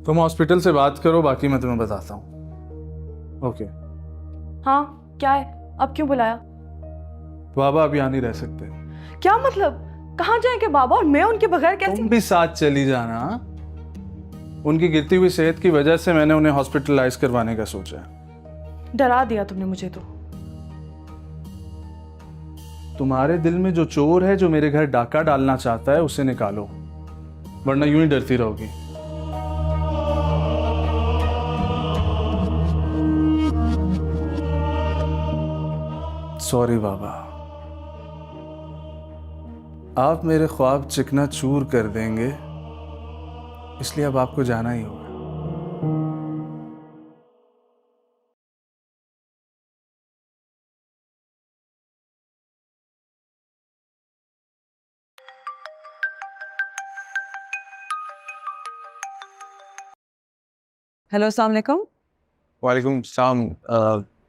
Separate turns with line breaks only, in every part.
तुम हॉस्पिटल से बात करो, बाकी मैं तुम्हें बताता हूँ। ओके।
हाँ क्या है, अब क्यों बुलाया?
बाबा अब यहाँ नहीं रह सकते।
क्या मतलब? कहाँ जाएंगे बाबा और मैं उनके बगैर कैसे?
तुम भी साथ चली जाना। उनकी गिरती हुई सेहत की वजह से मैंने उन्हें हॉस्पिटलाइज करवाने का सोचा है।
डरा दिया तुमने मुझे तो।
तुम्हारे दिल में जो चोर है जो मेरे घर डाका डालना चाहता है उसे निकालो, वरना यूं ही डरती रहोगी। सॉरी बाबा, आप मेरे ख्वाब चिकना चूर कर देंगे, इसलिए अब आपको जाना ही होगा।
हेलो, अस्सलाम वालेकुम।
वालेकुम सलाम।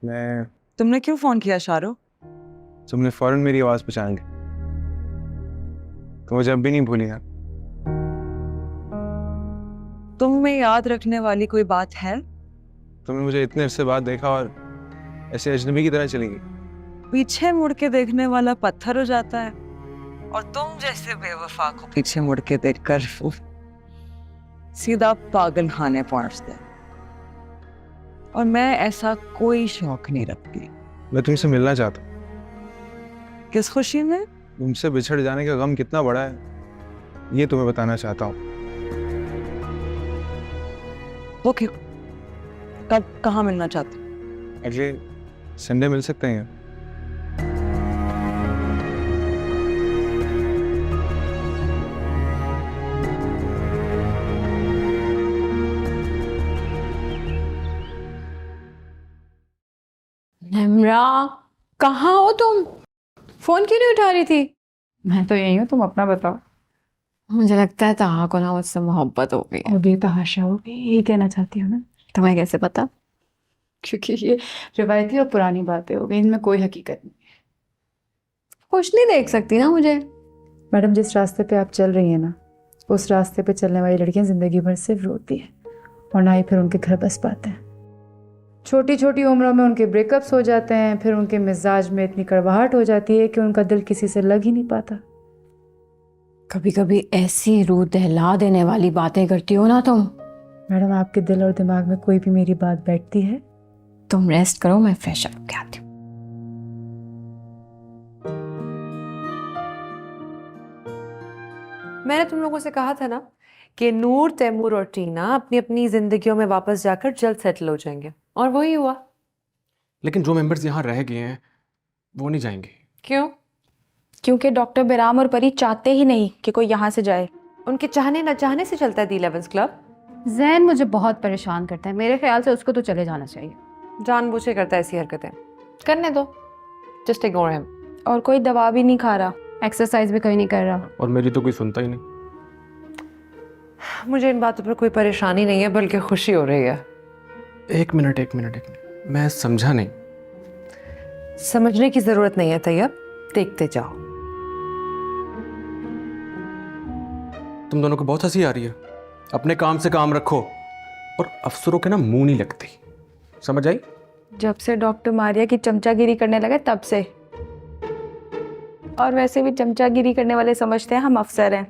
मैं
तुमने क्यों फ़ोन किया शाहरुख?
तुमने फ़ौरन मेरी आवाज़ पहचान ली, तो मुझे अब भी नहीं भूली यार।
तुम में याद रखने वाली कोई बात है?
तुमने मुझे इतने अरसे बाद देखा और ऐसे अजनबी की तरह चली गई।
पीछे मुड़ के देखने वाला पत्थर हो जाता है, और तुम जैसे बेवफा को पीछे मुड़ के देखकर सीधा पागल खाने पहुंचते। और मैं ऐसा कोई शौक नहीं रखती।
मैं तुमसे मिलना चाहता हूँ।
किस खुशी में?
तुमसे बिछड़ जाने का गम कितना बड़ा है ये तुम्हें बताना चाहता हूँ।
ओके, कब कहाँ मिलना चाहते?
अगले संडे मिल सकते हैं।
निम्रा, कहाँ हो तुम? फोन क्यों नहीं उठा रही थी?
मैं तो यही हूँ, तुम अपना बताओ।
मुझे लगता है ताहा को ना मुझसे मोहब्बत हो गई है।
और बेतहाशा हो गई, यही कहना चाहती हूँ ना।
तुम्हें कैसे पता?
क्योंकि ये रिवायती और पुरानी बातें हो गई, इनमें कोई हकीकत नहीं।
खुश नहीं देख सकती ना मुझे?
मैडम, जिस रास्ते पे आप चल रही हैं ना, उस रास्ते पे चलने वाली लड़कियां जिंदगी भर सिर्फ रोती हैं और ना ही फिर उनके घर बस पाते हैं। छोटी छोटी उम्रों में उनके ब्रेकअप्स हो जाते हैं, फिर उनके मिजाज में इतनी कड़वाहट हो जाती है कि उनका दिल किसी से लग ही नहीं पाता।
कभी कभी ऐसी रूह दहला देने वाली बातें करती हो ना तुम।
मैडम, आपके दिल और दिमाग में कोई भी मेरी बात बैठती है?
तुम रेस्ट करो, मैं फ्रेश अप के आती हूँ।
मैंने तुम लोगों से कहा था ना कि नूर, तैमूर और टीना अपनी अपनी जिंदगियों में वापस जाकर जल्द सेटल हो जाएंगे, और वही हुआ।
लेकिन जो मेंबर्स यहाँ रह गए हैं वो नहीं जाएंगे।
क्यों?
क्योंकि डॉक्टर बिराम और परी चाहते ही नहीं कि कोई यहाँ से जाए।
उनके चाहने न चाहने से चलता है दी 11th क्लब।
जैन मुझे बहुत परेशान करता है, मेरे ख्याल से उसको तो चले जाना चाहिए।
जानबूझ के करता है ऐसी हरकतें, करने दो, जस्ट इग्नोर हिम।
और कोई दवा भी नहीं खा रहा,
एक्सरसाइज भी कोई नहीं कर रहा।
और मेरी तो कोई सुनता ही नहीं।
मुझे इन बातों पर कोई परेशानी नहीं है, बल्कि खुशी हो रही है।
एक मिनट, मैं समझा नहीं।
समझने की जरूरत नहीं है तैयब, देखते जाओ।
तुम दोनों को बहुत हंसी आ रही है। अपने काम से काम रखो, और अफसरों के ना मुंह नहीं लगती, समझ आई?
जब से डॉक्टर मारिया की चमचागिरी करने लगे तब से। और वैसे भी चमचागिरी करने वाले समझते हैं हम अफसर हैं।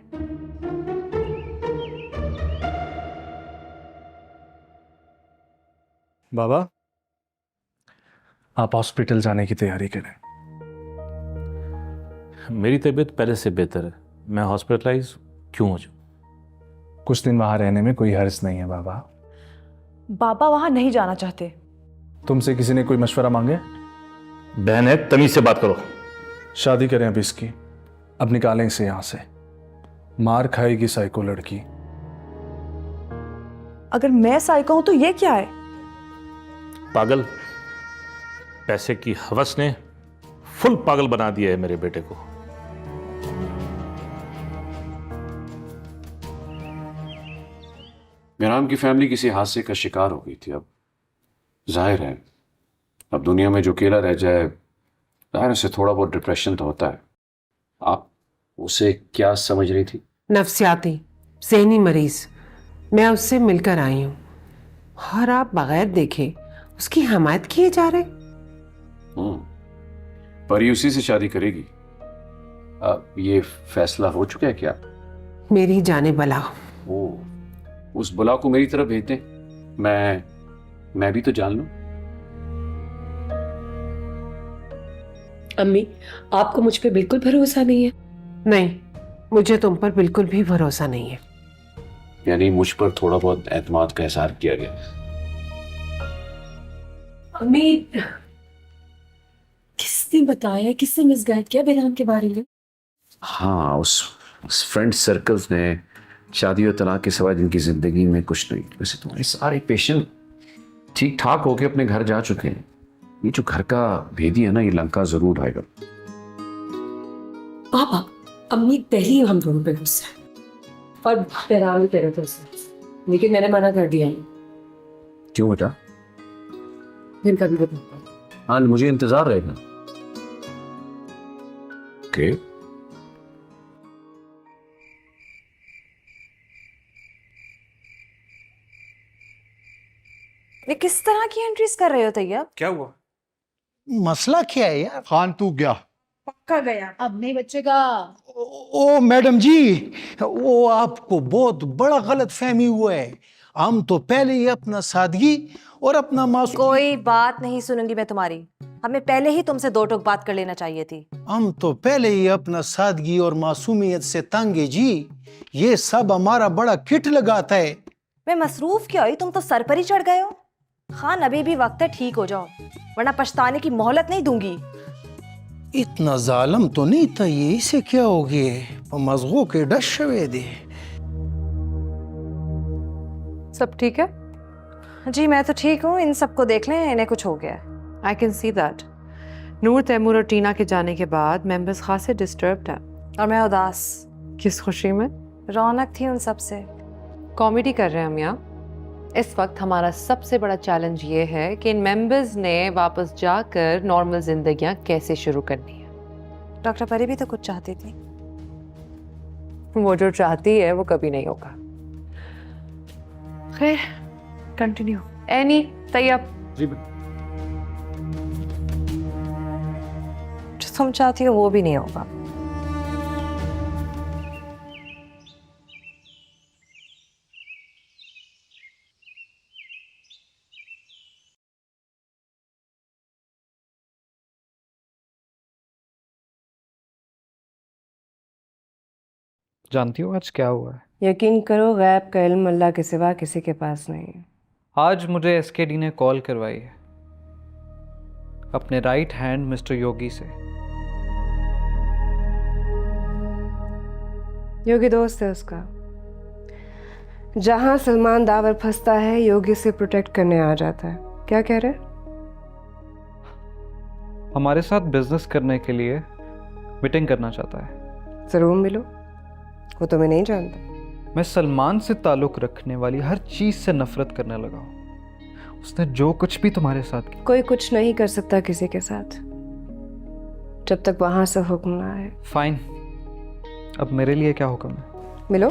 बाबा, आप हॉस्पिटल जाने की तैयारी करें।
मेरी तबीयत पहले से बेहतर है, मैं हॉस्पिटलाइज क्यों हो जाऊं?
कुछ दिन वहां रहने में कोई हर्ज नहीं है बाबा।
बाबा वहां नहीं जाना चाहते।
तुमसे किसी ने कोई मशवरा मांगे?
बहन है, तमीज से बात करो।
शादी करें अब इसकी, अब निकालें इसे यहां से। मार खाएगी साइको लड़की।
अगर मैं साइको हूं तो ये क्या है?
पागल, पैसे की हवस ने फुल पागल बना दिया है मेरे बेटे को।
मेराम की फैमिली किसी हादसे का शिकार हो गई थी। अब जाहिर है, अब दुनिया में जो अकेला रह जाए, जाहिर से थोड़ा बहुत डिप्रेशन तो होता है। आप उसे क्या समझ रही थी?
नफ्सियाती ज़हनी मरीज। मैं उससे मिलकर आई हूँ और आप बगैर देखे उसकी हमायत किए जा रहे।
परी उसी से शादी करेगी। ये फैसला हो चुका है क्या?
मेरी जाने बला।
ओ, उस बुला को मेरी तरफ भेज दें, मैं भी तो जान लूं।
अम्मी, आपको मुझ पे बिल्कुल भरोसा नहीं है?
नहीं, मुझे तुम पर बिल्कुल भी भरोसा नहीं है।
यानी मुझ पर थोड़ा बहुत एतमाद का एहसास किया गया।
अम्मी, किसने बताया, किसने मिसगाइड किया बेराम के बारे में?
हाँ, उस फ्रेंड सर्कल्स ने शादी और तलाक के सिवा जिनकी जिंदगी में कुछ नहीं। वैसे तुम्हारे सारे पेशेंट ठीक ठाक होके अपने घर जा चुके हैं। ये जो घर का भेदी है ना, ये लंका जरूर आएगा।
पापा, अम्मी पहले हम दोनों पे गुस्सा है और बेराम तेरे पे गुस्सा, लेकिन मैंने मना कर दिया।
क्यों बेटा?
फिर कभी बताऊंगा।
हाँ, मुझे इंतजार रहेगा। ओके।
ये किस तरह की एंट्रीज कर रहे हो तैयब?
क्या हुआ?
मसला क्या है यार? खान तू गया,
पक्का गया,
अब नहीं बचेगा।
ओ मैडम जी, वो आपको बहुत बड़ा गलत फहमी हुआ है। हम तो पहले ही अपना सादगी और अपना मासूम।
कोई बात नहीं सुनूंगी मैं तुम्हारी। हमें पहले ही तुमसे दो टोक बात कर लेना चाहिए थी।
हम तो पहले ही अपना सादगी और मासूमियत से तंग है जी। ये सब हमारा बड़ा किट लगाता है।
मैं मसरूफ क्या हुई, तुम तो सर पर ही चढ़ गए हो। खान, अभी भी वक्त है, ठीक हो जाओ, वरना पछताने की मोहलत नहीं दूंगी।
इतना जालिम तो नहीं था ये, इसे क्या हो गया? मज़गू के डश शवे दे।
सब ठीक है? जी मैं तो ठीक हूँ, इन सबको देख लें, इन्हें कुछ हो गया है। I can see that. Noor, Taimur और टीना के जाने के बाद मेंबर्स खासे डिस्टर्ब्ड हैं और मैं उदास। किस खुशी में? रौनक थी उन सब से। कॉमेडी कर रहे हैं हम यहाँ। इस वक्त हमारा सबसे बड़ा चैलेंज ये है कि इन मेंबर्स ने वापस जाकर नॉर्मल जिंदगियां कैसे शुरू करनी है। डॉक्टर परी भी तो कुछ चाहती थी। वो जो चाहती है वो कभी नहीं होगा। खैर, कंटिन्यू। एनी, तैयब, जो तुम चाहती हो वो भी नहीं होगा।
जानती हो आज क्या हुआ है?
यकीन करो, गैब का इल्म अल्लाह के सिवा किसी के पास नहीं है।
आज मुझे एसकेडी ने कॉल करवाई है अपने राइट हैंड मिस्टर योगी से।
योगी दोस्त है उसका। जहां सलमान दावर फंसता है, योगी से प्रोटेक्ट करने आ जाता है। क्या कह रहे?
हमारे साथ बिजनेस करने के लिए मीटिंग करना चाहता है।
जरूर मिलो, वो तुम्हें नहीं जानता।
मैं सलमान से ताल्लुक रखने वाली हर चीज से नफरत करने लगा हूं। उसने जो कुछ भी तुम्हारे साथ किया।
कोई कुछ नहीं कर सकता किसी के साथ जब तक वहां से हुक्म ना आए।
फाइन, अब मेरे लिए क्या हुक्म है?
मिलो,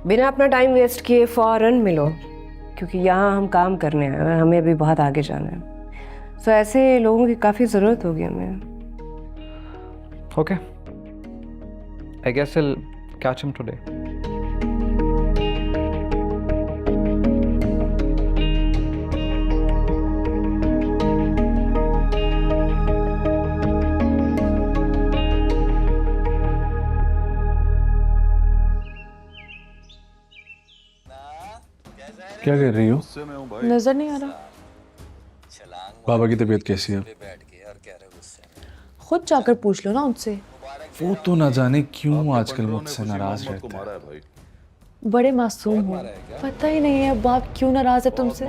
बिना अपना टाइम वेस्ट किए फौरन मिलो, क्योंकि यहाँ हम काम करने आए हैं, हमें अभी बहुत आगे जाना है। तो ऐसे लोगों की काफ़ी ज़रूरत होगी हमें।
Okay, I guess I'll catch him today.
क्या कर रही हो?
नजर नहीं आ रहा।
बाबा की तबीयत कैसी है?
खुद जाकर पूछ लो ना उनसे।
वो तो ना जाने क्यों आजकल मुझसे नाराज रहते हैं।
बड़े मासूम हो, पता ही नहीं है अब आप क्यों नाराज है तुमसे।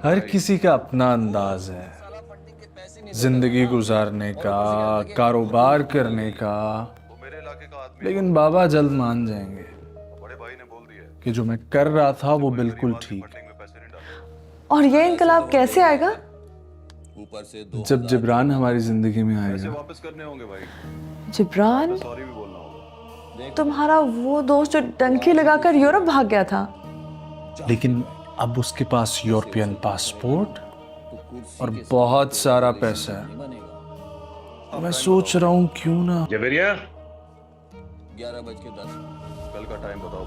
हर किसी का अपना अंदाज है जिंदगी गुजारने का, कारोबार करने का। लेकिन बाबा जल्द मान जाएंगे कि जो मैं कर रहा था वो बिल्कुल ठीक है।
और ये इनकलाब कैसे आएगा?
जब जिब्रान हमारी जिंदगी में आएगा।
जिब्रान? तुम्हारा वो दोस्त जो डंकी लगाकर यूरोप भाग गया था?
लेकिन अब उसके पास यूरोपियन पासपोर्ट और बहुत सारा पैसा है। मैं सोच रहा हूँ क्यों ना
जवेरिया,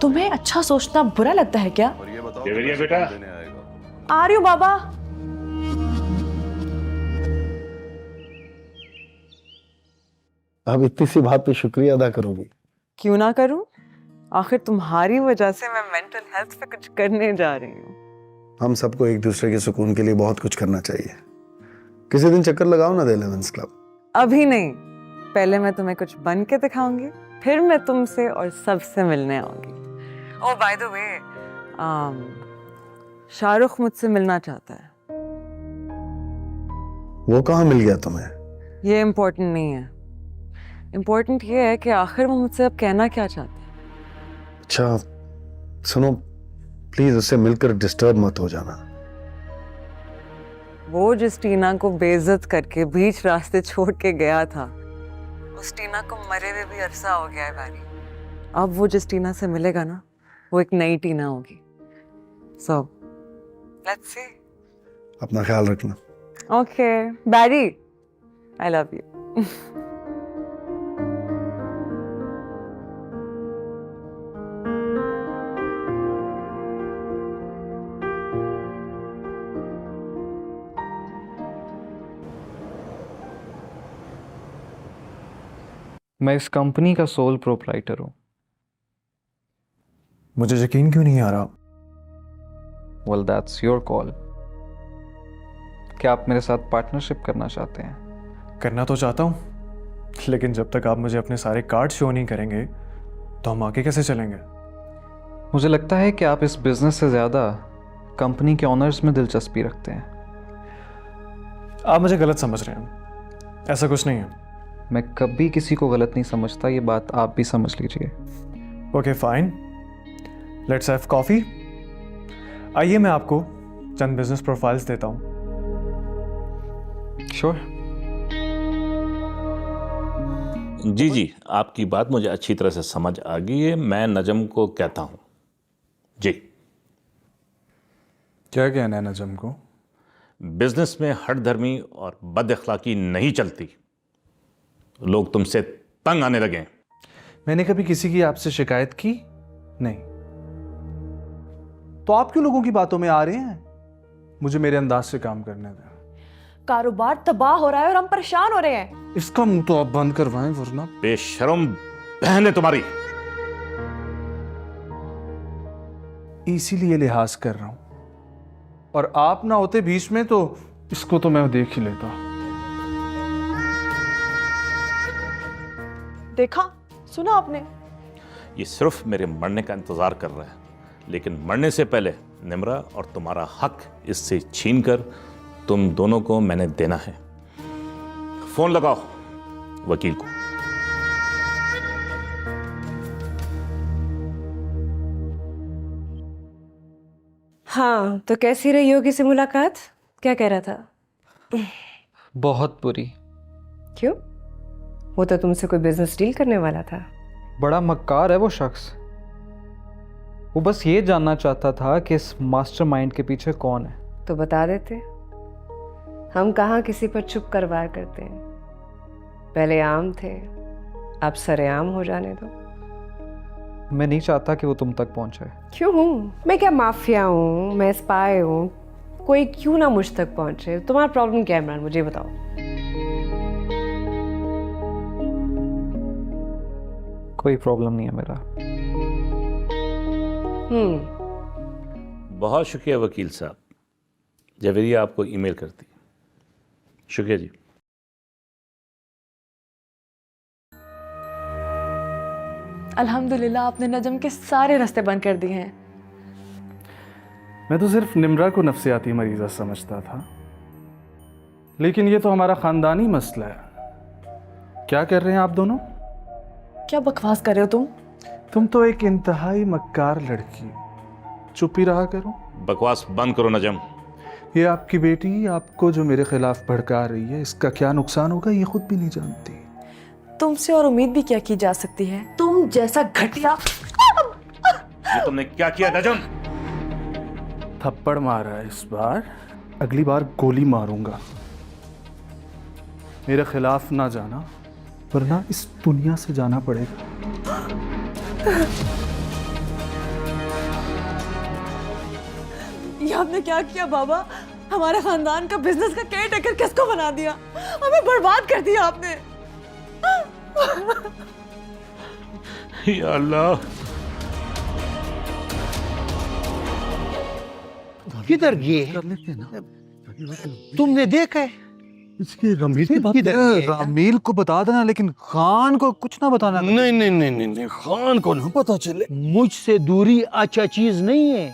तुम्हें अच्छा सोचना बुरा लगता है क्या?
जवेरिया बेटा,
आ रही हूँ बाबा।
अब इतनी सी बात पे शुक्रिया अदा करोगी?
क्यों ना करूं? आखिर तुम्हारी वजह से मैं मेंटल हेल्थ पे कुछ करने जा रही हूँ।
हम सबको एक दूसरे के सुकून के लिए बहुत कुछ करना चाहिए। किसी दिन चक्कर लगाओ ना द लेवंस क्लब।
अभी नहीं, पहले मैं तुम्हें कुछ बन के दिखाऊंगी, फिर मैं तुमसे और सबसे मिलने आऊंगी। ओह बाय द वे, शाहरुख मुझसे मिलना चाहता है।
वो कहाँ मिल गया तुम्हें?
ये इम्पोर्टेंट नहीं है, इम्पोर्टेंट ये है कि आखिर वो मुझसे अब कहना क्या चाहता है।
अच्छा सुनो, प्लीज उससे मिलकर डिस्टर्ब मत हो जाना।
वो जिस टीना को बेइज्जत करके बीच रास्ते छोड़ के गया था, उस टीना को मरे हुए भी अरसा हो गया है भाई। अब वो जिस टीना से मिलेगा ना, वो एक नई टीना होगी। So let's see.
अपना ख्याल रखना।
Okay Barry, I love you.
मैं इस कंपनी का सोल प्रोप्राइटर हूँ।
मुझे यकीन क्यों नहीं आ रहा?
Well that's your call. क्या आप मेरे साथ पार्टनरशिप करना चाहते हैं?
करना तो चाहता हूँ, लेकिन जब तक आप मुझे अपने सारे कार्ड शो नहीं करेंगे तो हम आगे कैसे चलेंगे?
मुझे लगता है कि आप इस बिजनेस से ज़्यादा कंपनी के ऑनर्स में दिलचस्पी रखते हैं।
आप मुझे गलत समझ रहे हैं, ऐसा कुछ नहीं है।
मैं कभी किसी को गलत नहीं समझता, ये बात आप भी समझ लीजिए।
Okay fine, let's have coffee. आइए मैं आपको चंद बिजनेस प्रोफाइल्स देता हूँ।
श्योर।
जी जी, आपकी बात मुझे अच्छी तरह से समझ आ गई है। मैं नजम को कहता हूँ जी।
क्या कहना है नजम को?
बिजनेस में हठधर्मी और बद अखलाकी नहीं चलती। लोग तुमसे तंग आने लगे।
मैंने कभी किसी की आपसे शिकायत की नहीं। तो आप क्यों लोगों की बातों में आ रहे हैं? मुझे मेरे अंदाज से काम करने दें।
कारोबार तबाह हो रहा है और हम परेशान हो रहे हैं।
इसका मुंह तो आप बंद करवाएं वरना।
बेशरम बहन है तुम्हारी।
इसीलिए लिहाज कर रहा हूं, और आप ना होते बीच में तो इसको तो मैं देख ही लेता।
देखा, सुना आपने?
ये सिर्फ मेरे मरने का इंतजार कर रहा है, लेकिन मरने से पहले निम्रा और तुम्हारा हक इससे छीनकर तुम दोनों को मैंने देना है। फोन लगाओ वकील को।
हाँ, तो कैसी रही योगी से मुलाकात? क्या कह रहा था?
बहुत बुरी।
क्यों? वो तो तुमसे कोई बिजनेस डील करने वाला था।
बड़ा मक्कार है वो शख्स। वो बस ये जानना चाहता था कि इस मास्टरमाइंड के पीछे कौन है।
तो बता देते। हम कहाँ किसी पर चुप कर वार करते हैं। पहले आम थे, अब सरेआम हो जाने दो।
मैं नहीं चाहता कि वो तुम तक पहुंचे।
क्यों हूँ? मैं क्या माफिया हूँ? मैं स्पाई हूँ? कोई क्यों ना मुझ तक पहुंचे। तुम्हारा प्रॉब्लम क्या है इमरान, मुझे बताओ।
कोई प्रॉब्लम नहीं है मेरा।
बहुत शुक्रिया वकील साहब। जवेरिया आपको ईमेल करती। शुक्रिया जी।
अल्हम्दुलिल्लाह, आपने नजम के सारे रास्ते बंद कर दिए हैं।
मैं तो सिर्फ निम्रा को नफ्सियाती मरीजा समझता था, लेकिन ये तो हमारा खानदानी मसला है। क्या कर रहे हैं आप दोनों?
क्या बकवास कर रहे हो तुम?
तुम तो एक इंतहाई मक्कार लड़की। चुप ही रहा करो।
बकवास बंद करो नजम।
ये आपकी बेटी आपको जो मेरे खिलाफ भड़का रही है, इसका क्या नुकसान होगा ये खुद भी नहीं जानती।
तुमसे और उम्मीद भी क्या की जा सकती है? तुम जैसा घटिया।
ये तुमने क्या किया नजम?
थप्पड़ मारा है, इस बार अगली बार गोली मारूंगा। मेरे खिलाफ ना जाना, वरना इस दुनिया से जाना पड़ेगा।
ये आपने क्या किया बाबा? हमारे खानदान का बिजनेस का केयर टेकर किसको बना दिया? हमें बर्बाद कर दिया आपने।
या अल्लाह,
किधर गए? तुमने देखा है?
इसकी रमील की बात रमील को बता देना, लेकिन खान को कुछ ना बताना।
नहीं नहीं नहीं नहीं नहीं, खान को ना पता चले। मुझसे दूरी अच्छा चीज नहीं है,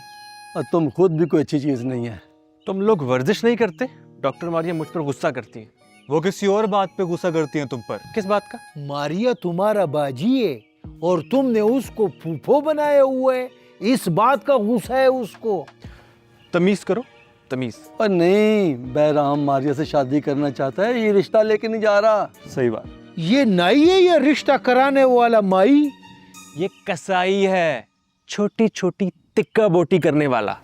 और तुम खुद भी कोई अच्छी चीज नहीं है।
तुम लोग वर्जिश नहीं करते? डॉक्टर मारिया मुझ पर गुस्सा करती है। वो किसी और बात पे गुस्सा करती हैं तुम पर। किस बात का?
मारिया तुम्हारा बाजी है और तुमने उसको फूफो बनाया हुआ है, इस बात का गुस्सा है उसको।
तमीज करो, तमीज।
पर नहीं, बैराम मारिया से शादी करना चाहता है, ये रिश्ता लेके नहीं जा रहा।
सही बात।
ये नाई है या रिश्ता कराने वाला माई?
ये कसाई है, छोटी छोटी तिक्का बोटी करने वाला।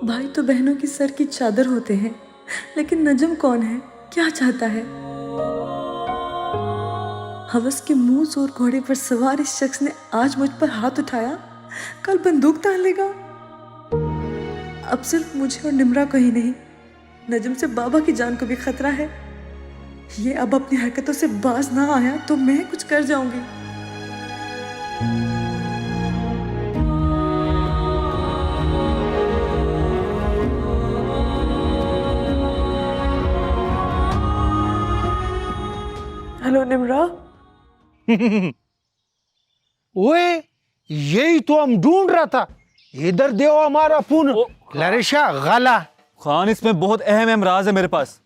भाई तो बहनों की सर की चादर होते हैं, लेकिन नजम कौन है, क्या चाहता है? हवस के मुंह जोर घोड़े पर सवार इस शख्स ने आज मुझ पर हाथ उठाया, कल बंदूक तान लेगा। अब सिर्फ मुझे और निम्रा को ही नहीं, नजम से बाबा की जान को भी खतरा है। ये अब अपनी हरकतों से बाज ना आया तो मैं कुछ कर जाऊंगी। हेलो निम्रा।
ओए, यही तो हम ढूंढ रहा था। इधर दे हमारा फोन। लरिशा गाला
खान, इसमें बहुत अहम राज है मेरे पास।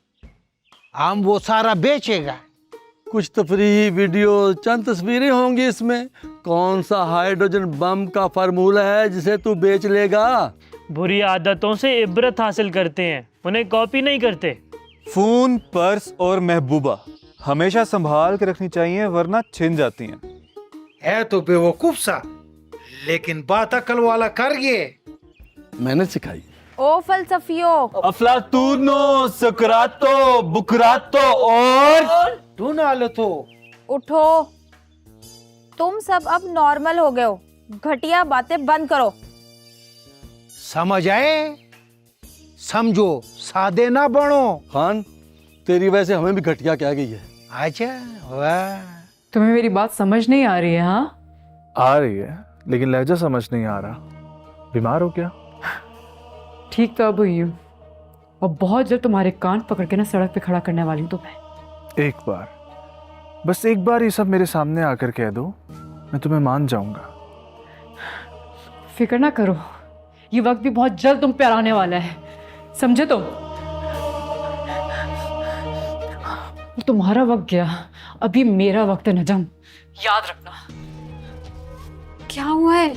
हम वो सारा बेचेगा। कुछ तफरीही वीडियो, चंद तस्वीरें होंगी इसमें। कौन सा हाइड्रोजन बम का फार्मूला है जिसे तू बेच लेगा?
बुरी आदतों से इबरत हासिल करते हैं, उन्हें कॉपी नहीं करते।
फोन, पर्स और महबूबा हमेशा संभाल के रखनी चाहिए, वरना छिन जाती हैं।
है तो बेवकूफ सा, लेकिन बात अकल वाला कर गए। मैंने सिखाई।
ओ फलसफियो,
अफलातूनो, सुकरातो, बुकरातो और
टूनालतो।
उठो, तुम सब अब नॉर्मल हो गए हो, घटिया बातें बंद करो।
समझ आए? समझो, सादे ना बनो।
खान, तेरी वजह से हमें भी घटिया क्या गई है।
अच्छा, वाह।
तुम्हें मेरी बात समझ नहीं आ रही है? हाँ,
आ रही है, लेकिन लहजा समझ नहीं आ रहा। बीमार हो क्या?
ठीक तो अब हुई हूँ, और बहुत जल्द तुम्हारे कान पकड़ के ना सड़क पे खड़ा करने वाली हूँ तुम्हें।
एक बार, बस एक बार ये सब मेरे सामने आकर कह दो, मैं तुम्हें मान जाऊंगा।
फिक्र ना करो, ये वक्त भी बहुत जल्द तुम पे आने वाला है, समझे तुम? तुम्हारा वक्त गया, अभी मेरा वक्त है नजम, याद रखना।
क्या हुआ है?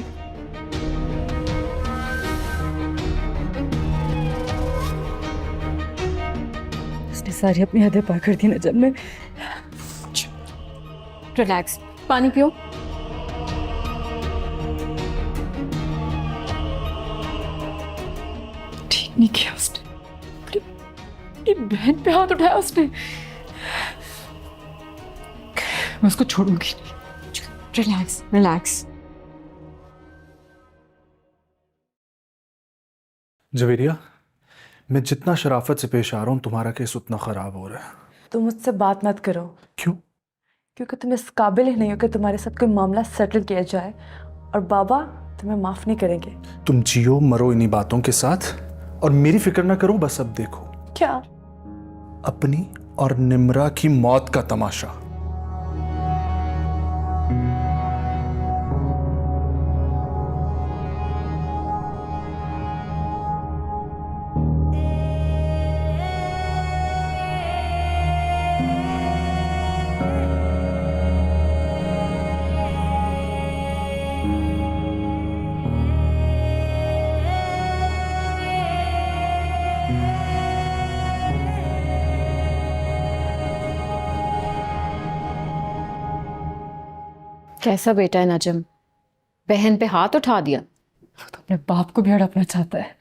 उसने सारी अपनी हदें पार कर दी नजम ने।
रिलैक्स, पानी पियो।
ठीक नहीं किया उसने, अपनी बहन पे हाथ उठाया उसने। मैं उसको छोड़ूंगी नहीं।
Relax, relax.
जवेरिया, मैं जितना शराफत से पेश आ रहा हूँ, तुम्हारा केस उतना खराब हो रहा है।
तुम मुझसे बात मत करो।
क्यों?
क्योंकि तुम इस काबिल ही नहीं हो कि तुम्हारे साथ कोई मामला सेटल किया जाए, और बाबा तुम्हें माफ नहीं करेंगे।
तुम जियो मरो इन्हीं बातों के साथ, और मेरी फिक्र ना करो। बस अब देखो
क्या?
अपनी और निम्रा की मौत का तमाशा।
कैसा बेटा है नजम, बहन पे हाथ उठा दिया।
तो अपने बाप को भी हड़पना चाहता है।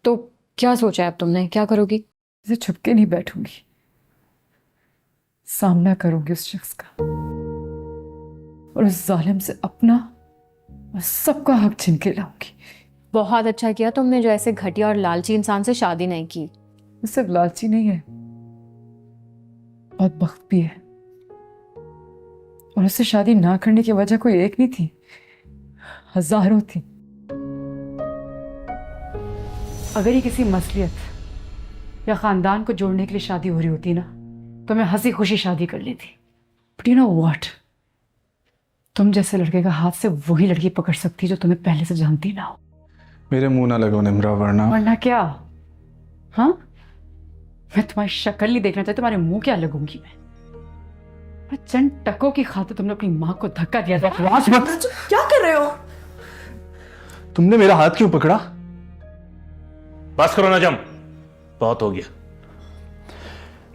तो क्या सोचा है अब तुमने, क्या करोगी?
इसे छुप के नहीं बैठूंगी, सामना करूंगी उस शख्स का और उस जालिम से अपना और सबका हक छीन के लाऊंगी।
बहुत अच्छा किया तुमने जो ऐसे घटिया और लालची इंसान से शादी नहीं की।
वो सिर्फ लालची नहीं है, बहुत बख्त भी है। और उससे शादी ना करने की वजह कोई एक नहीं थी, हजारों थी। अगर ये किसी मसलियत या खानदान को जोड़ने के लिए शादी हो रही होती ना, तो मैं हंसी खुशी शादी कर लेती। बट यू नो व्हाट, तुम जैसे लड़के का हाथ से वही लड़की पकड़ सकती जो तुम्हें पहले से जानती ना हो।
मेरे मुंह ना लगो निम्रा, वरना
क्या? हाँ, मैं तुम्हारी शक्ल नहीं देखना चाहती, तुम्हारे मुंह क्या लगूंगी मैं? चंद टकों की खातिर तुमने अपनी माँ को धक्का दिया था।
क्या कर रहे हो?
तुमने मेरा हाथ क्यों पकड़ा?
बस करो नजम, बहुत हो गया।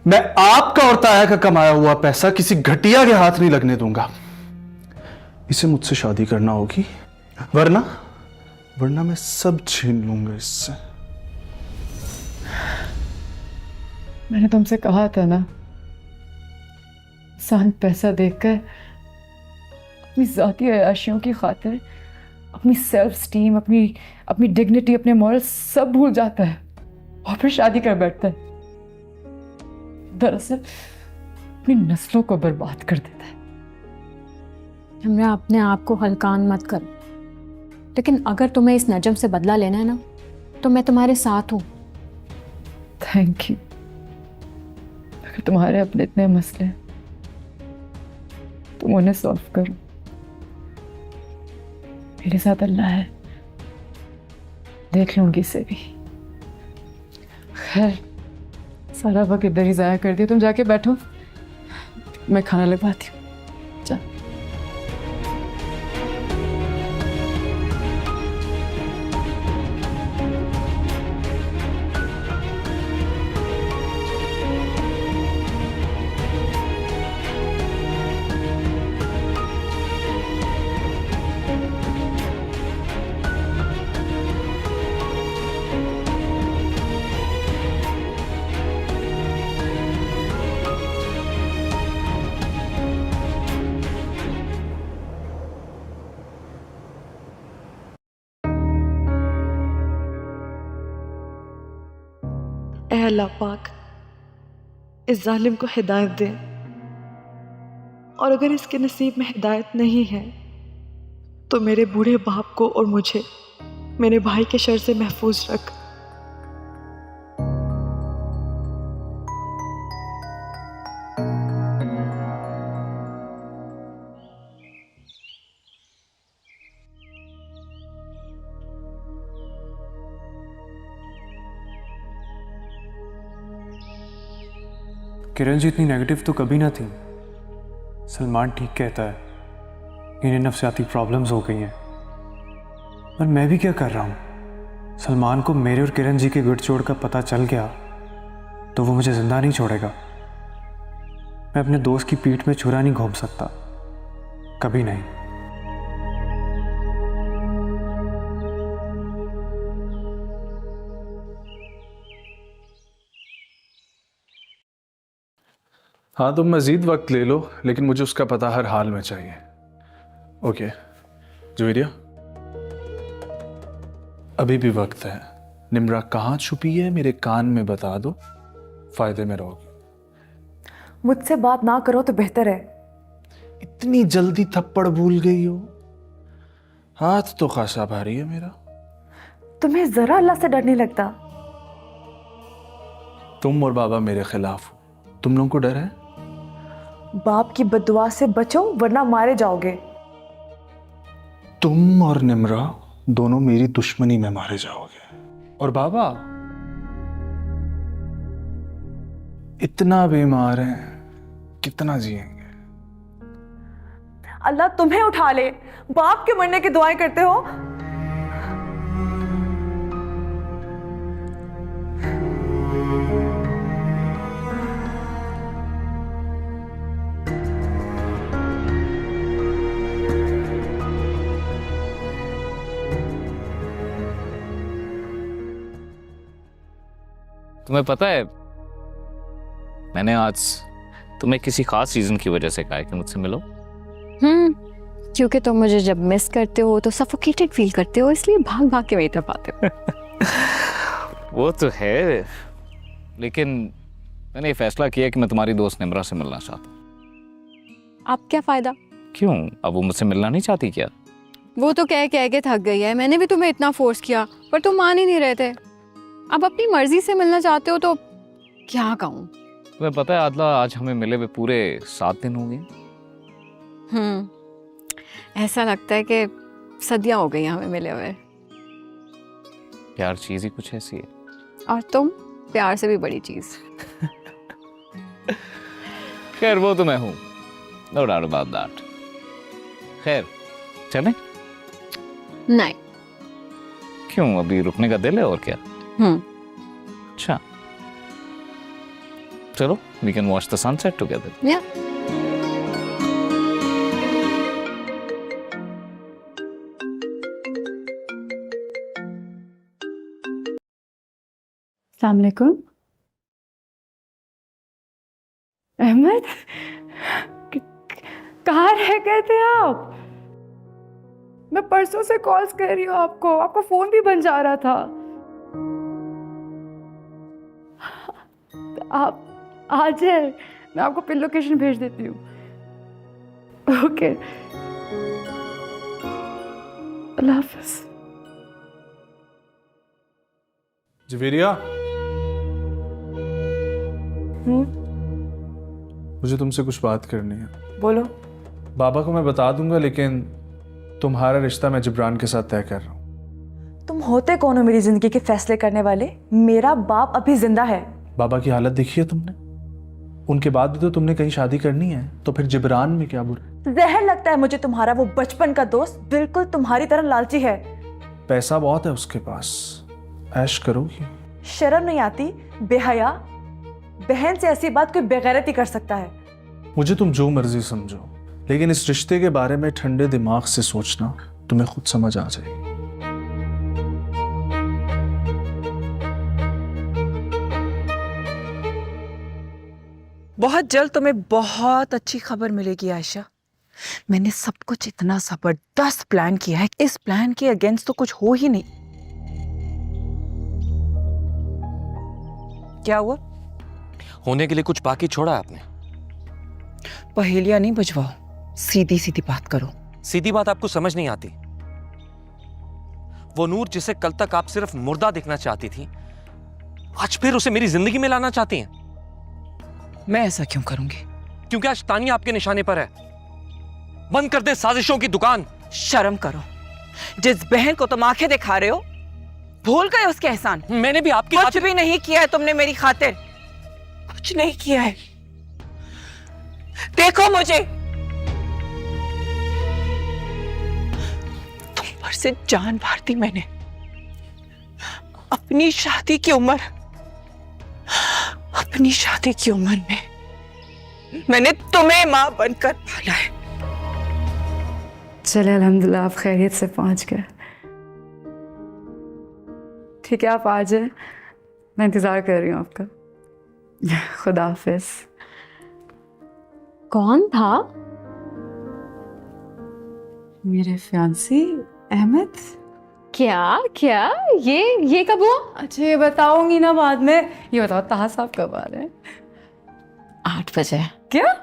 मैं आपका और ताया का कमाया हुआ पैसा किसी घटिया के हाथ नहीं लगने दूंगा। इसे मुझसे शादी करना होगी, वरना मैं सब छीन लूंगा इससे।
मैंने तुमसे कहा था ना, इंसान पैसा देखकर अपनी जाती अयाशियों की खातिर अपनी सेल्फ स्टीम, अपनी डिग्निटी, अपने मॉरल सब भूल जाता है और फिर शादी कर बैठता है। दरअसल अपनी नस्लों को बर्बाद कर देता है।
हमरा, अपने आप को हल्कान मत करो, लेकिन अगर तुम्हें इस नजम से बदला लेना है ना, तो मैं तुम्हारे साथ हूं।
Thank you. अगर तुम्हारे अपने इतने मसले हैं, तुम उन्हें सॉल्व करो। मेरे साथ अल्लाह है, देख लूंगी इसे भी। खैर, सारा वक्त इधर ही जाया कर दिया। तुम जाके बैठो, मैं खाना लगवाती हूँ। जा।
ऐ अल्लाह पाक, इस जालिम को हिदायत दे, और अगर इसके नसीब में हिदायत नहीं है तो मेरे बूढ़े बाप को और मुझे मेरे भाई के शर से महफूज रख।
किरण जी इतनी नेगेटिव तो कभी ना थी। सलमान ठीक कहता है, इन्हें नफ्सियाती प्रॉब्लम्स हो गई हैं। पर मैं भी क्या कर रहा हूँ? सलमान को मेरे और किरण जी के गठजोड़ का पता चल गया तो वो मुझे जिंदा नहीं छोड़ेगा। मैं अपने दोस्त की पीठ में छुरा नहीं घोंप सकता, कभी नहीं।
हाँ, तुम मजीद वक्त ले लो, लेकिन मुझे उसका पता हर हाल में चाहिए। ओके जुवेरिया, अभी भी वक्त है। निम्रा कहाँ छुपी है मेरे कान में बता दो, फायदे में रहोगे।
मुझसे बात ना करो तो बेहतर है।
इतनी जल्दी थप्पड़ भूल गई हो? हाथ तो खासा भारी है मेरा।
तुम्हें जरा अल्लाह से डर नहीं लगता?
तुम और बाबा मेरे खिलाफ हो, तुम लोगों को डर है?
बाप की बद्दुआ से बचो वरना मारे जाओगे।
तुम और निम्रा दोनों मेरी दुश्मनी में मारे जाओगे। और बाबा इतना बीमार है, कितना जिएंगे?
अल्लाह तुम्हें उठा ले, बाप के मरने की दुआएं करते हो।
तुम्हें पता है, मैंने आज तुम्हें किसी खास रीजन की वजह से कहा है कि मुझसे मिलो।
क्योंकि तुम मुझे जब मिस करते हो तो सफोकेटेड फील करते हो, इसलिए भाग भाग के मेरी तरफ आते हो।
वो तो है, लेकिन मैंने ये फैसला किया कि मैं तुम्हारी दोस्त निम्रा से मिलना चाहता हूँ।
अब क्या फायदा?
क्यों, अब वो मुझसे मिलना नहीं चाहती क्या?
वो तो कह के थक गई है। मैंने भी तुम्हें इतना फोर्स किया पर तुम मान ही नहीं रहे थे। अब अपनी मर्जी से मिलना चाहते हो तो क्या कहूँ।
तुम्हें पता है आदला, आज हमें मिले हुए पूरे 7 दिन हो गए।
ऐसा लगता है कि सदियां हो गई हमें मिले हुए।
प्यार चीज ही कुछ ऐसी है।
और तुम प्यार से भी बड़ी चीज।
खैर वो तो मैं हूँ, नो डाउट अबाउट दैट। खैर चलें?
नहीं।
क्यों, अभी रुकने का दिल है और क्या? अच्छा चलो, we can watch the sunset together.
या
अस्सलाम वालेकुम। अहमद, कहाँ रह गए थे आप? मैं परसों से कॉल्स कर रही हूँ आपको, आपका फोन भी बंद जा रहा था। आप आ जाए, मैं आपको पिन लोकेशन भेज देती हूँ। ओके, अल्लाह हाफिज़।
जवेरिया, मुझे तुमसे कुछ बात करनी है।
बोलो।
बाबा को मैं बता दूंगा, लेकिन तुम्हारा रिश्ता मैं जिब्रान के साथ तय कर रहा हूँ।
तुम होते कौन हो मेरी जिंदगी के फैसले करने वाले? मेरा बाप अभी जिंदा है।
बाबा की हालत देखी है तुमने? उनके बाद भी तो तुमने कहीं शादी करनी है, तो फिर जिब्रान में क्या बुरा?
जहर लगता है मुझे तुम्हारा वो बचपन का दोस्त बिल्कुल तुम्हारी तरह लालची है।
पैसा बहुत है उसके पास, ऐश करोगी?
शर्म नहीं आती? बेहया। बहन से ऐसी बात कोई बेगैरती कर सकता है?
मुझे तुम जो मर्जी समझो, लेकिन इस रिश्ते के बारे में ठंडे दिमाग से सोचना, तुम्हें खुद समझ आ जाएगी।
बहुत जल्द तुम्हें बहुत अच्छी खबर मिलेगी आयशा। मैंने सब कुछ इतना जबरदस्त प्लान किया है, इस प्लान के अगेंस्ट तो कुछ हो ही नहीं। क्या हुआ?
होने के लिए कुछ बाकी छोड़ा आपने?
पहेलियां नहीं बुझवाओ, सीधी सीधी बात करो।
सीधी बात आपको समझ नहीं आती। वो नूर जिसे कल तक आप सिर्फ मुर्दा देखना चाहती थी, आज फिर उसे मेरी जिंदगी में लाना चाहती हैं।
मैं ऐसा क्यों करूंगी?
क्योंकि आज तानिया आपके निशाने पर है। बंद कर दे साजिशों की दुकान।
शर्म करो, जिस बहन को तुम आंखें दिखा रहे हो भूल गए उसके एहसान।
मैंने भी आपकी
कुछ भी नहीं किया है तुमने मेरी खातिर, कुछ नहीं किया है। देखो मुझे, तुम पर से जान मार दी मैंने। अपनी शादी की उम्र में मैंने तुम्हें मां बनकर पाला है।
चले अल्हम्दुलिल्लाह, आप खैरियत से पहुंच गए। ठीक है, आप आ जाए, मैं इंतजार कर रही हूँ आपका। खुदा हाफिज।
कौन था?
मेरे फियांसी अहमद।
क्या क्या ये कब हुआ?
अच्छा, ये बताऊंगी ना बाद में। ये बताओ, ताहा साहब कब आ रहे हैं?
8 बजे।
क्या?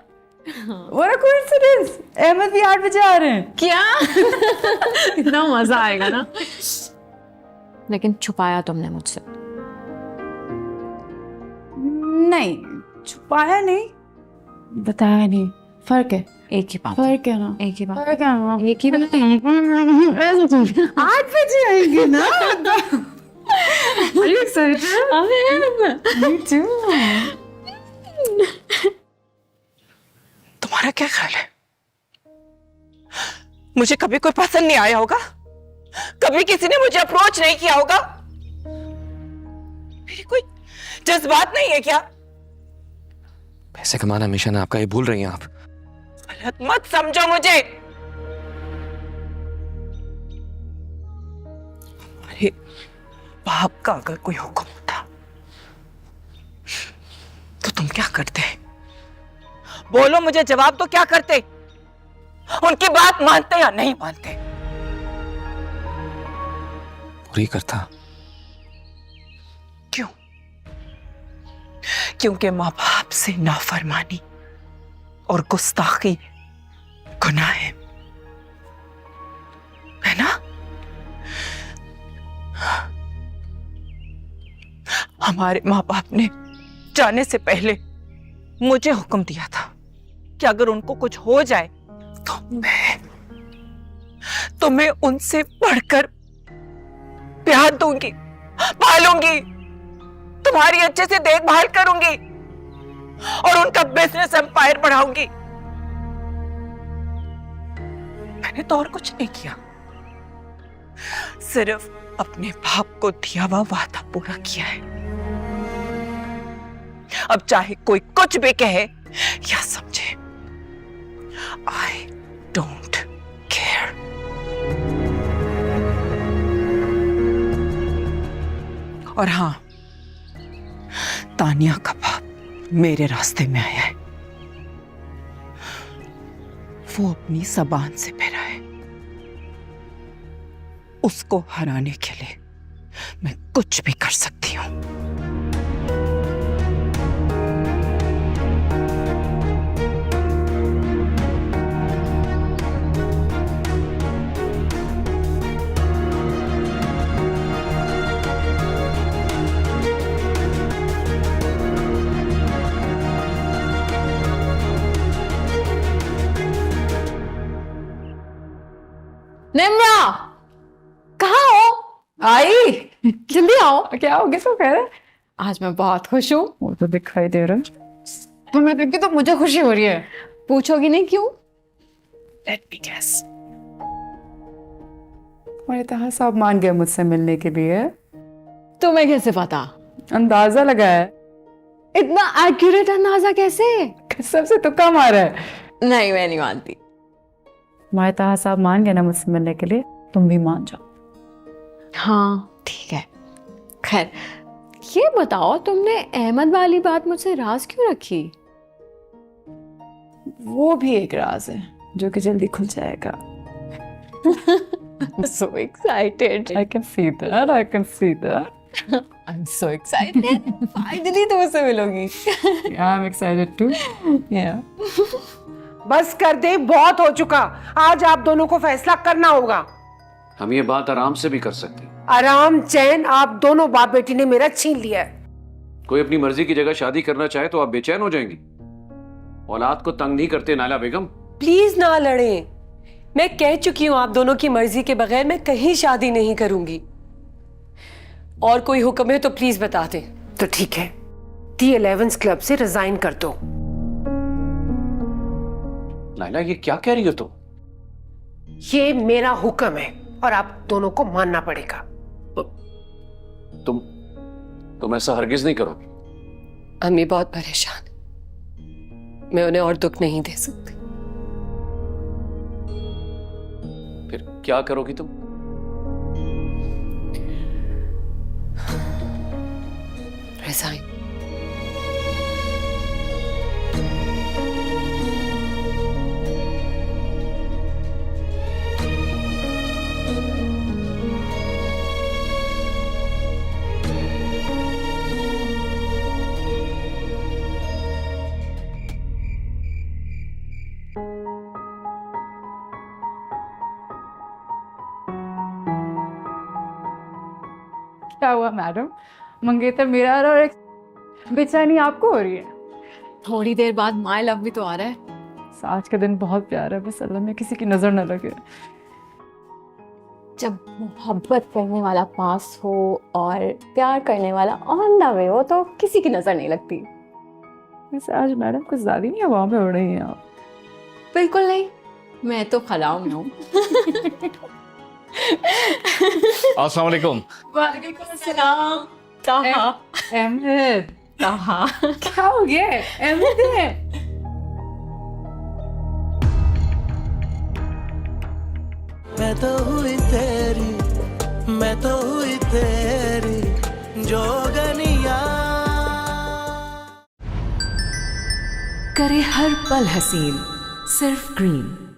What a coincidence! अहमद भी 8 बजे आ रहे हैं।
क्या? इतना मजा आएगा ना। लेकिन छुपाया तुमने मुझसे?
नहीं, छुपाया नहीं, बताया नहीं। फर्क है,
एक ही बात।
फर्क है ना,
एक ही बात।
फर्क है ना,
एक ही बात।
8 बजे आएंगे ना। Are you excited? Me too.
तुम्हारा क्या ख्याल है? मुझे कभी कोई पसंद नहीं आया होगा? कभी किसी ने मुझे अप्रोच नहीं किया होगा? मेरी कोई जज्बात नहीं है क्या?
पैसे कमाना मिशन है आपका, ये भूल रही हैं आप।
गलत मत समझो मुझे। हमारे बाप का अगर कोई हुक्म होता क्या करते? बोलो मुझे, जवाब तो, क्या करते? उनकी बात मानते या नहीं मानते?
पूरी करता।
क्यों? क्योंकि माँ बाप से नाफरमानी और गुस्ताखी गुनाह है ना? हमारे माँ बाप ने जाने से पहले मुझे हुक्म दिया था कि अगर उनको कुछ हो जाए तो मैं उनसे बढ़कर प्यार दूंगी, पालूंगी, तुम्हारी अच्छे से देखभाल करूंगी और उनका बिजनेस एम्पायर बढ़ाऊंगी। मैंने तो और कुछ नहीं किया, सिर्फ अपने बाप को दिया हुआ वादा पूरा किया है। अब चाहे कोई कुछ भी कहे या समझे, आई डोंट केयर। और हाँ, तानिया का बाप मेरे रास्ते में आया है। वो अपनी ज़बान से फिरा है। उसको हराने के लिए मैं कुछ भी कर सकती हूँ।
निम्रा, कहाँ हो? आई, जल्दी आओ। क्या हो गया? तो कह रहे आज मैं बहुत खुश हूँ। वो तो दिखाई दे रहा है। तुम्हें देख के तो मुझे खुशी हो रही है। पूछोगी नहीं क्यों? Let me guess।
और ताहा साहब मान गए मुझसे मिलने के लिए।
तुम्हें कैसे पता?
अंदाजा लगा है।
इतना एक्यूरेट अंदाजा कैसे?
सबसे तुक्का मारा है।
नहीं, मैं नहीं मानती।
माए ताहा साहब मान गए ना मुझसे मिलने के लिए, तुम भी मान जाओ।
हाँ ठीक है। खैर ये बताओ, तुमने अहमद वाली बात मुझसे राज क्यों रखी?
वो भी एक राज है जो कि जल्दी खुल जाएगा।
I'm so excited.
I can see that. I can see that.
I'm so excited. Finally तुमसे मिलोगी।
Yeah, I'm excited too.
Yeah.
बस कर दे, बहुत हो चुका। आज आप दोनों को फैसला करना होगा।
हम ये बात आराम से भी कर सकते हैं।
आराम चैन आप दोनों बाप बेटी ने मेरा छीन लिया है।
कोई अपनी मर्जी की जगह शादी करना चाहे तो आप बेचैन हो जाएंगी। औलाद को तंग नहीं करते नाला बेगम।
प्लीज ना लड़ें। मैं कह चुकी हूँ आप दोनों की मर्जी के बगैर मैं कहीं शादी नहीं करूंगी। और कोई हुक्म है तो प्लीज बता दें।
तो ठीक है, दी 11 क्लब से रिजाइन कर दो।
नायला ये क्या कह रही हो तुम?
ये मेरा हुक्म है और आप दोनों को मानना पड़ेगा।
तुम ऐसा हरगिज नहीं करोगी।
अम्मी बहुत परेशान, मैं उन्हें और दुख नहीं दे सकती।
फिर क्या करोगी तुम?
रिजाइन।
क्या हुआ मैडम? मंगेतर मेरा और एक बेचैनी आपको हो रही है?
थोड़ी देर बाद माय लव भी तो आ रहा है।
आज का दिन बहुत प्यारा है, बस अल्लाह में किसी की नजर न लगे।
जब मोहब्बत करने वाला पास हो और प्यार करने वाला ऑन द वे हो तो किसी की नजर नहीं लगती।
वैसे आज मैडम कुछ ज्यादा नहीं हवा में उड़ रही हैं आप।
बिल्कुल नहीं, मैं तो खलाऊ में हूँ।
अस्सलाम वालेकुम।
वालेकुम अस्सलाम। ताहा।
अहमद।
ताहा।
क्या हो गया? अहमद है।
मैं तो हुई तेरी, मैं तो हुई तेरी जोगनिया।
करे हर पल हसीन, सिर्फ ग्रीन।